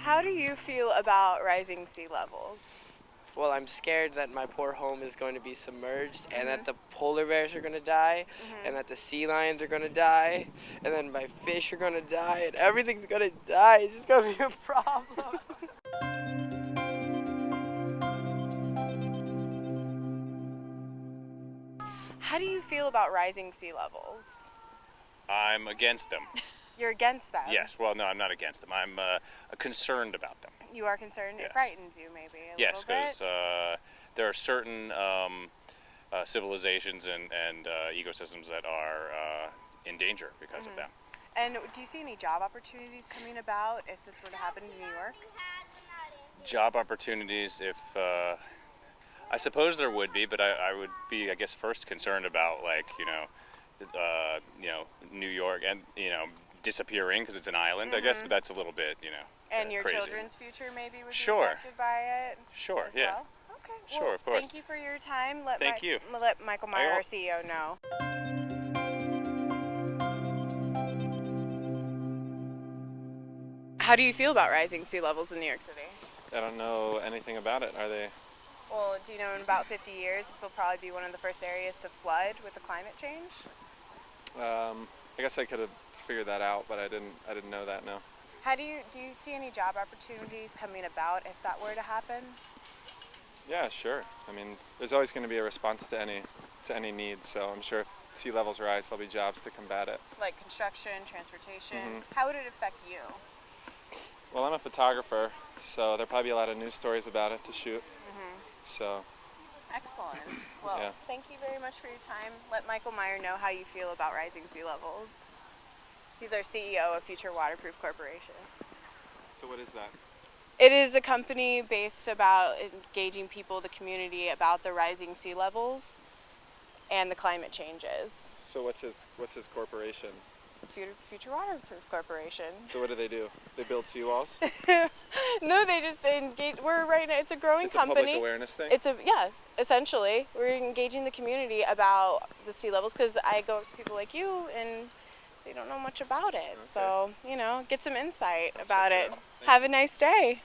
How do you feel about rising sea levels? Well, I'm scared that my poor home is going to be submerged and that the polar bears are going to die and that the sea lions are going to die and then my fish are going to die and everything's going to die. It's just going to be a problem. How do you feel about rising sea levels? I'm against them. You're against them? Yes, well, no, I'm not against them. I'm concerned about them. You are concerned? Yes. It frightens you maybe a Yes, little because there are certain civilizations and ecosystems that are in danger because of them. And do you see any job opportunities coming about if this were to happen in New York? Job opportunities, if I suppose there would be, but I would be, I guess, first concerned about New York and disappearing because it's an island. I guess, but that's a little bit And your crazy. children's future maybe would be Sure. affected by it? Sure, as yeah. well? Okay. Sure, Well, of course. Thank you for your time. Let Thank you. Let Michael Meyer, I our hope- CEO, know. How do you feel about rising sea levels in New York City? I don't know anything about it. Are they? Well, do you know in about 50 years this will probably be one of the first areas to flood with the climate change? I guess I could have figured that out, but I didn't know that. No. How do you see any job opportunities coming about if that were to happen? Yeah, sure. I mean, there's always going to be a response to any need. So I'm sure if sea levels rise, there'll be jobs to combat it. Like construction, transportation. How would it affect you? Well, I'm a photographer, so there'll probably be a lot of news stories about it to shoot. So. Excellent. Well, Yeah. Thank you very much for your time. Let Michael Meyer know how you feel about rising sea levels. He's our CEO of Future Waterproof Corporation. So what is that? It is a company based about engaging people, the community, about the rising sea levels and the climate changes. So what's his corporation? Future Waterproof Corporation. So what do? They build seawalls? No, they just engage. We're right now. It's a growing It's a company. public awareness thing? Essentially, we're engaging the community about the sea levels because I go up to people like you and they don't know much about it. Okay. So get some insight about it. Thank Have a nice day.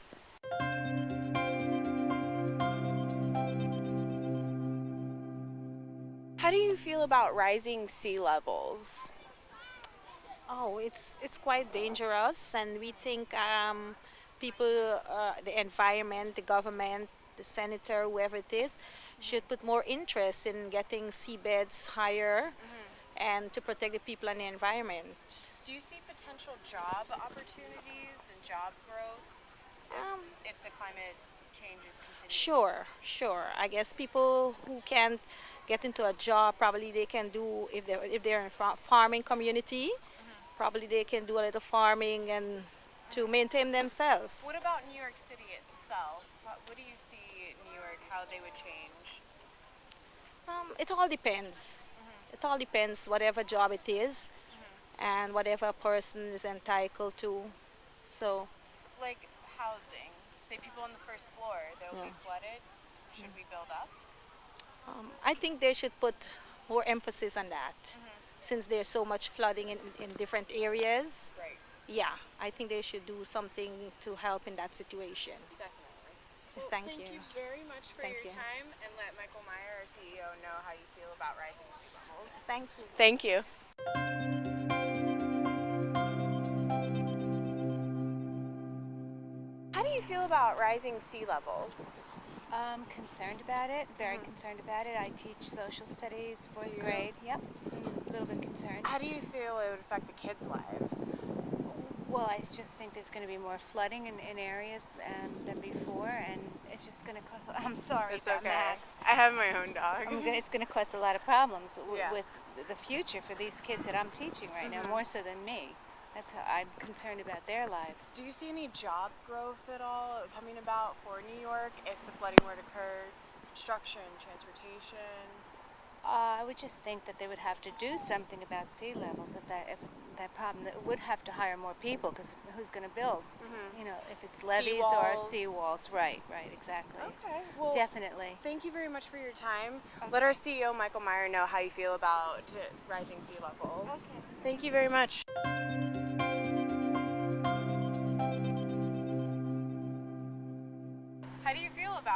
How do you feel about rising sea levels? Oh, it's quite dangerous, and we think people, the environment, the government, the senator, whoever it is, should put more interest in getting seabeds higher and to protect the people and the environment. Do you see potential job opportunities and job growth if the climate changes continue? Sure. I guess people who can't get into a job, probably they can do, if they're in a farming community, probably they can do a little farming and to maintain themselves. What about New York City itself? What do you see in New York, how they would change? It all depends. It all depends whatever job it is and whatever a person is entitled to. So, Like housing, say people on the first floor, they'll be flooded. Should we build up? I think they should put more emphasis on that since there's so much flooding in different areas. Right. Yeah, I think they should do something to help in that situation. Definitely. Thank Thank you very much for Thank your you. time, and let Michael Meyer, our CEO, know how you feel about rising sea levels. Thank you. Thank you. How do you feel about rising sea levels? I'm concerned about it, very concerned about it. I teach social studies, fourth grade. Yep, I'm a little bit concerned. How do you feel it would affect the kids' lives? Well, I just think there's going to be more flooding in areas than before, and it's just going to cause. I'm sorry It's about okay. Max. I have my own dog. It's going to cause a lot of problems Yeah. with the future for these kids that I'm teaching right now, more so than me. That's how I'm concerned about their lives. Do you see any job growth at all coming about for New York if the flooding were to occur? Construction, transportation? I would just think that they would have to do something about sea levels if that problem. They would have to hire more people because who's going to build? If it's levees or seawalls. Right, exactly. Okay, well, Definitely. thank you very much for your time. Let our CEO, Michael Meyer, know how you feel about rising sea levels. Okay. Thank you very much.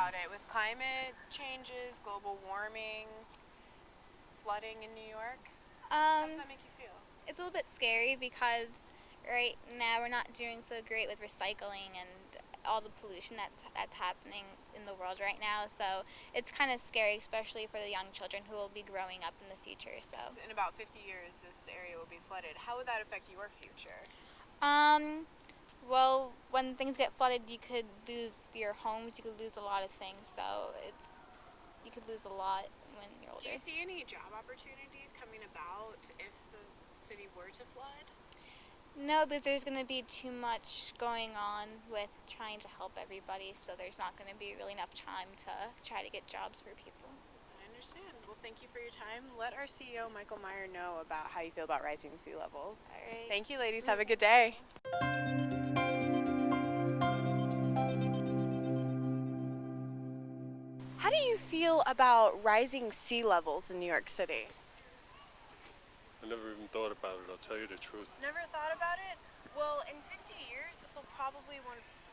about it with climate changes, global warming, flooding in New York? How does that make you feel? It's a little bit scary because right now we're not doing so great with recycling and all the pollution that's happening in the world right now. So it's kind of scary, especially for the young children who will be growing up in the future. So in about 50 years, this area will be flooded. How would that affect your future? Well, when things get flooded, you could lose your homes. You could lose a lot of things. So you could lose a lot when you're older. Do you see any job opportunities coming about if the city were to flood? No, because there's going to be too much going on with trying to help everybody, so there's not going to be really enough time to try to get jobs for people. I understand. Well, thank you for your time. Let our CEO, Michael Meyer, know about how you feel about rising sea levels. All right. Thank you, ladies. Have a good day. How do you feel about rising sea levels in New York City? I never even thought about it, I'll tell you the truth. Never thought about it? Well, in 50 years, this will probably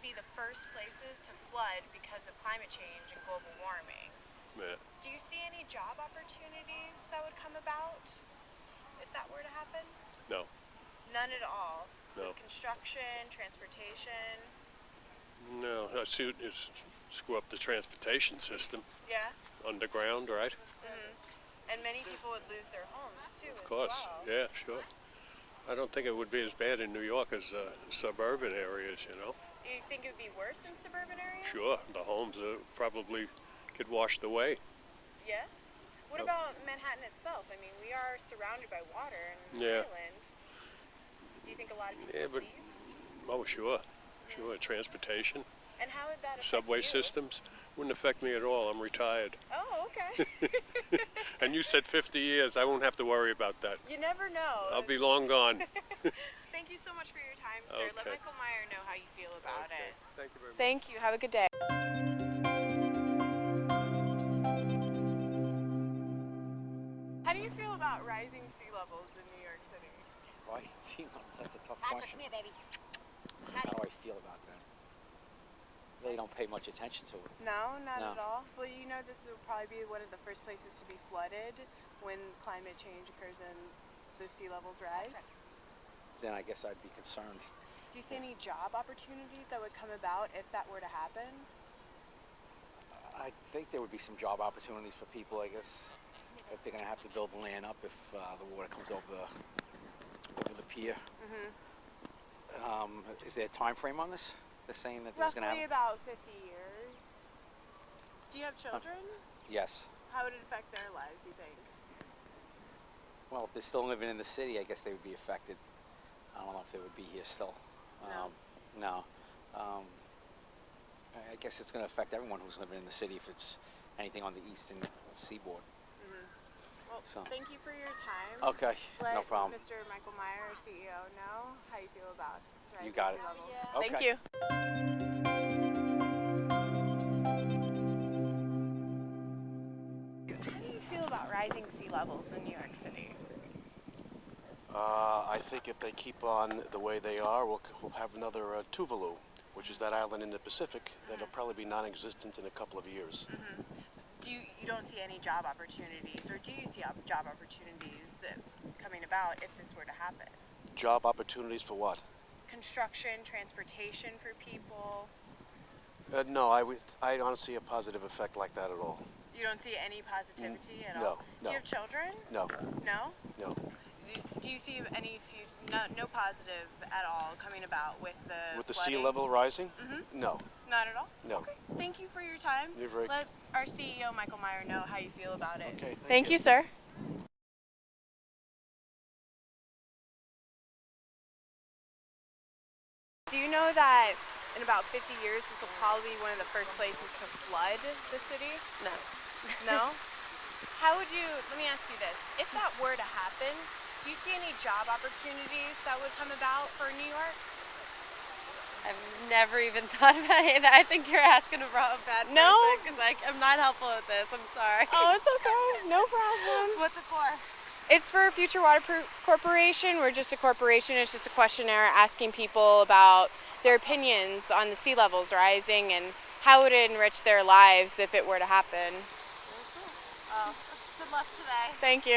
be the first places to flood because of climate change and global warming. Yeah. Do you see any job opportunities that would come about if that were to happen? No. None at all? No. With construction, transportation? No, I see it is screw up the transportation system. Yeah? Underground, right? And many people would lose their homes too, Of course, as well. yeah, sure. I don't think it would be as bad in New York as suburban areas, you know. You think it would be worse in suburban areas? Sure, the homes probably get washed away. Yeah? What about Manhattan itself? I mean, we are surrounded by water and Yeah. island. Do you think a lot of people Yeah, would but, leave? oh, sure, transportation, And how would that affect subway you? systems. Wouldn't affect me at all, I'm retired. Oh, okay. And you said 50 years, I won't have to worry about that. You never know. I'll be long gone. Thank you so much for your time, sir. Let Okay. Michael Meyer know how you feel about Okay. it. Thank you very much. Thank you. Have a good day. How do you feel about rising sea levels in New York City? Rising sea levels, that's a tough question. How do I feel about that? Really don't pay much attention to it. No, not No. at all. Well, you know this will probably be one of the first places to be flooded when climate change occurs and the sea levels rise. Then I guess I'd be concerned. Do you see any job opportunities that would come about if that were to happen? I think there would be some job opportunities for people, I guess, if they're going to have to build the land up if the water comes over the pier. Is there a time frame on this? They're saying that this is going to Roughly happen? about 50 years. Do you have children? Yes. How would it affect their lives, you think? Well, if they're still living in the city, I guess they would be affected. I don't know if they would be here still. No. No. I guess it's going to affect everyone who's living in the city if it's anything on the eastern seaboard. Well, So. thank you for your time. Okay, Let no problem. Mr. Michael Meyer, our CEO, know how you feel about rising You got sea it. levels. Okay. Thank you. How do you feel about rising sea levels in New York City? I think if they keep on the way they are, we'll have another Tuvalu, which is that island in the Pacific that'll probably be non-existent in a couple of years. You don't see any job opportunities, or do you see job opportunities coming about if this were to happen? Job opportunities for what? Construction, transportation for people. No, I don't see a positive effect like that at all. You don't see any positivity at no, all? no. Do you have children? No, No? no. Do you see any no positive at all coming about with the With the flooding? sea level rising? No, Not at all? no. Okay. Thank you for your time. You're very- Let our CEO, Michael Meyer, know how you feel about it. Okay, Thank you, sir. Do you know that in about 50 years this will probably be one of the first places to flood the city? No. No? How would you, let me ask you this, if that were to happen, do you see any job opportunities that would come about for New York? I've never even thought about it. I think you're asking a bad person. No? Because I'm not helpful with this. I'm sorry. Oh, it's okay. No problem. What's it for? It's for Future Water Corporation. We're just a corporation. It's just a questionnaire asking people about their opinions on the sea levels rising and how would it enrich their lives if it were to happen? Good luck today. Thank you.